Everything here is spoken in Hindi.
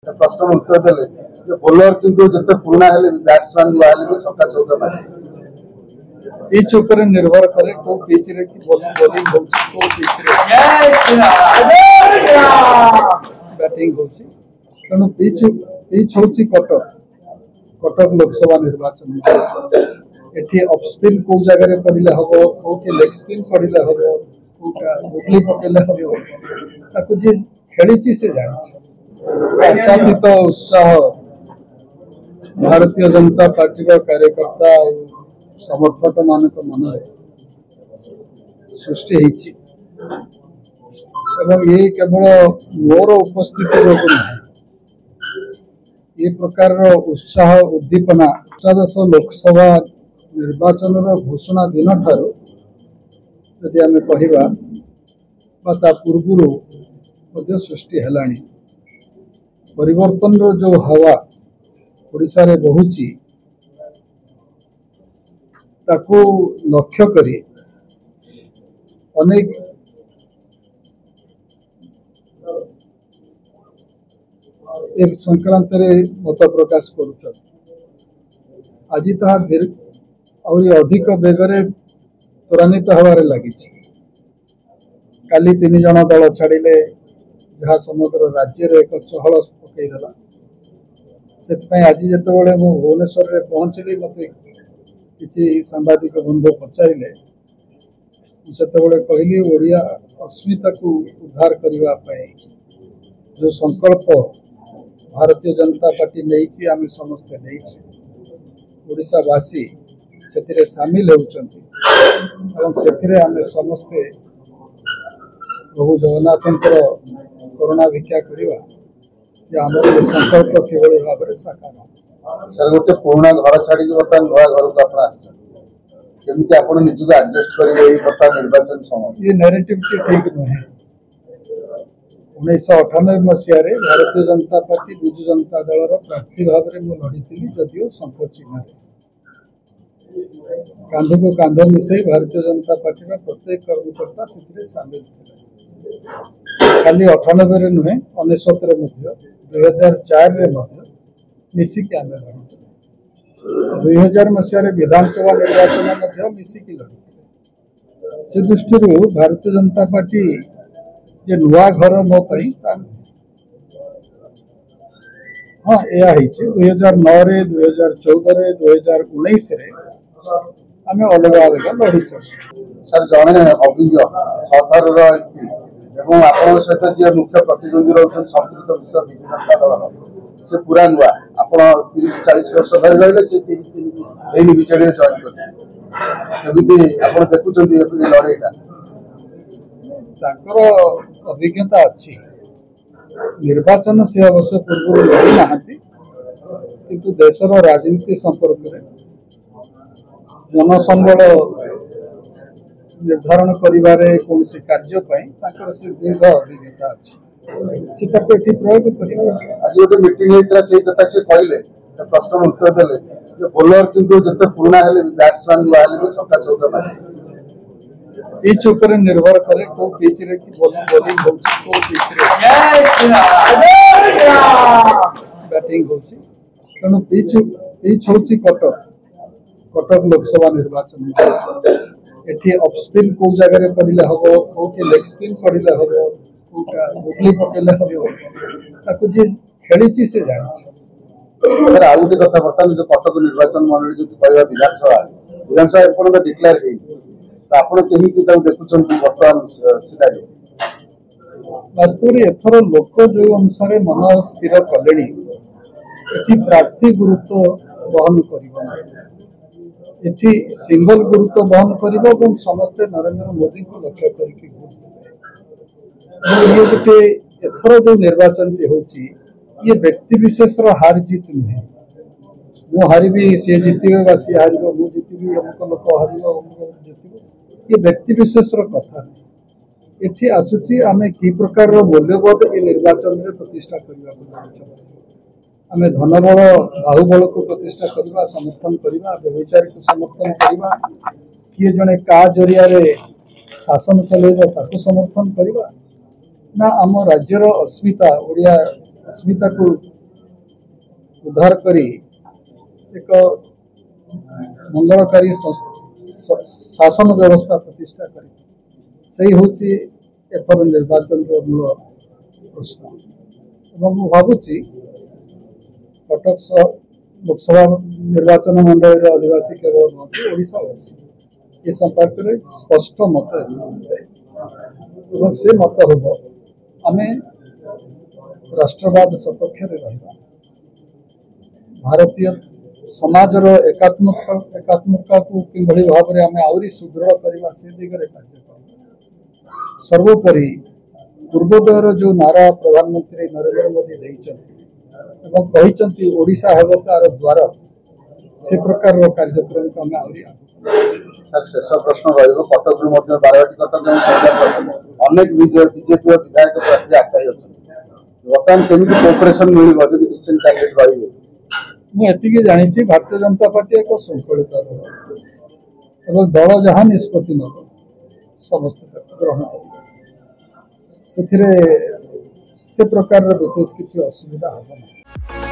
प्रश्न उत्तर देले बोलर किंतु जते पुराना हेले बैट्समैन वाले भी छक्का चौका मारे पिच ऊपर निर्भर करे को पिच रे की बॉलिंग होची को पिच रे बैटिंग होची तेणु पिच होची कटक लोकसभा निर्वाचन एठी ऑफ स्पिन को जगह रे पड़िले हबो कोठी लेग स्पिन पड़िले हबो कोटा गुगली पकेले हबो ताको जे खेलीची से जानिछ आशातीत उत्साह भारतीय जनता पार्टी कार्यकर्ता समर्थक मान मन सृष्टि ये केवल मोर उपस्थिति रोग ना ये प्रकार उत्साह उद्दीपना अष्टादश लोकसभा निर्वाचन घोषणा दिन ठारू यदि आम कह पूर्व सृष्टि है परिवर्तन जो हवा ओडिशा रे बहुची ताकू लक्ष्य करी अनेक एक संक्रांत रे मत प्रकाश कर आज अधिक बेगरे त्वरान्वित हबार लगी काली 3 जन दल छाड़िले जहाँ समग्र राज्य रे एक चहल पकईदेला से आज जिते भुवनेश्वर में पहुँचली मत किसी सांबादिक बंधु पचारे से कहली ओडिया अस्मिता को उद्धार करने जो संकल्प भारतीय जनता पार्टी नहीं आम समस्ते नहीं ओडिशावासी से सामिल होती आम समस्ते प्रभु जगन्नाथ करुणा भिक्षा करवा आम संकल्प किभली भाव में साकार सर गोटे पुराना घर छाड़ी बर्तमान नुआ घर को आप निजक एडजस्ट करेंगे निर्वाचन समय ये नैरेटिव ठीक नुहे 1998 मसीह भारतीय जनता पार्टी विजु जनता दल प्रार्थी भाव में लड़ी जदिव संपर्क चिन्ह कांध को कांध मिसई भारतीय जनता पार्टी प्रत्येक कर्मकर्ता से सामिल थे खाली 98 नुहे 19 2004 मिसिक आम लड़ी 2000 मसीह विधानसभा निर्वाचन मिसिक लड़ी से दृष्टि भारतीय जनता पार्टी जे नुआ घर मो हाँ यह 2009 2014 2019 आम अलग अलग लड़ी सर जड़े अभिज्ञ सरकार सहित जी मुख्य प्रतिद्वंदी रोच संपृक्त विषय विजु जनता दल से पूरा नुआ आप 30-40 वर्ष धरी रही से 30 दिन विजेडी जॉइन कर देखुं लड़ाईटा अभिज्ञता अच्छी निर्वाचन से अवश्य पूर्व लड़ी ना किंतु देशर राजनीति संपर्क में जनसंबल निर्धारण करिबारे कौन कार्य से दीर्घ अभिज्ञता अच्छी से प्रयोग कर आज गोटे मीटिंग होता से कथा से कहले प्रश्न उत्तर देले बोलर किंतु जते पुराना हेले बैट्समैन वाले भी छक्का चौका मारे पिच ऊपर निर्भर करे को पिच रे की बॉलिंग होची को पिच रे बैटिंग होची तेणु पिच होची कटक लोकसभा निर्वाचन एठी ऑफ स्पिन को जगह रे पड़िले हबो कोठी लेग स्पिन पड़िले हबो कोटा गुगली पकेले हबो ताको जे खेलीची से जानिछ सर आ गोटे कथा बर्तमान जो कटक निर्वाचन मंडली जो कहवा विधानसभा एपर्यंत डिक्लेयर है ଆପଣ କେମିତି ତାକୁ ଦେଖୁଛନ୍ତି ବର୍ତ୍ତମାନ ସିନାରିଓ ବାସ୍ତବରେ ଏଥର ଲୋକ ଯେଉଁ ଅନୁସାରେ ମନ ସ୍ଥିର କଲେଣି ଏଠି ପ୍ରାର୍ଥୀ ଗୁରୁତ୍ୱ ବହନ କରିବ ନାହିଁ ଏଠି ସିଙ୍ଗଲ ଗୁରୁତ୍ୱ ବହନ କରିବ ଏବଂ ସମସ୍ତେ ନରେନ୍ଦ୍ର ମୋଦିଙ୍କୁ ଲକ୍ଷ୍ୟ କରିକି ଇଏ ଗୋଟେ ଏଥର ଯେଉଁ ନିର୍ବାଚନଟି ହେଉଛି ଇଏ ବ୍ୟକ୍ତି ବିଶେଷର ହାର ଜିତ ନୁହେଁ ମୁଁ ହାରିବି ସେ ଜିତିବେ ବା ସିଏ ହାରିବ ମୁଁ ଜିତିବି ଅମୁକ ଲୋକ ହାରିବ ଅମୁକ ଜିତିବ ये व्यक्ति विशेष कथा ये आसूची आम कि प्रकार मूल्यबोध ये निर्वाचन में प्रतिष्ठा करने आम धनबल बाहुबल को प्रतिष्ठा करवा समर्थन करवा व्यभिचारी को समर्थन करवा किए जड़े का जरिया शासन चलैब ताको समर्थन करवा ना आम राज्यर अस्मिता ओडिया अस्मिता को उद्धार करी एक मंगलकारी शासन व्यवस्था प्रतिष्ठा करी से हूँ एथर निर्वाचन मूल प्रश्न एवं भावुची कटक लोकसभा निर्वाचन मंडल आदिवासी केवल नुहति ओडावासी ये संपर्क में स्पष्ट मत से मत हम आम राष्ट्रवाद सपक्ष रहा भारतीय समाजर एकात्मकता को किभली भाव में आम आहरी सुदृढ़ करने से दिगरे कार्य कर सर्वोपरि पूर्वोदयर जो नारा प्रधानमंत्री नरेंद्र मोदी देते ओडिशा हेब तार द्वार से प्रकार कार्यक्रम को आम आहरी सर शेष प्रश्न रटक बारवाटी कटक अनेक बीजेपी विधायक प्रार्थी आशायी अच्छा बर्तमान केमी कोअपरेशन मिल डिसीजन कैंडिडेट रही मुझे जानी भारतीय जनता पार्टी एक शृंखलित दल और दल जहाँ निष्पत्ति नब समस्त ग्रहण कर से प्रकार विशेष किसी असुविधा हम ना।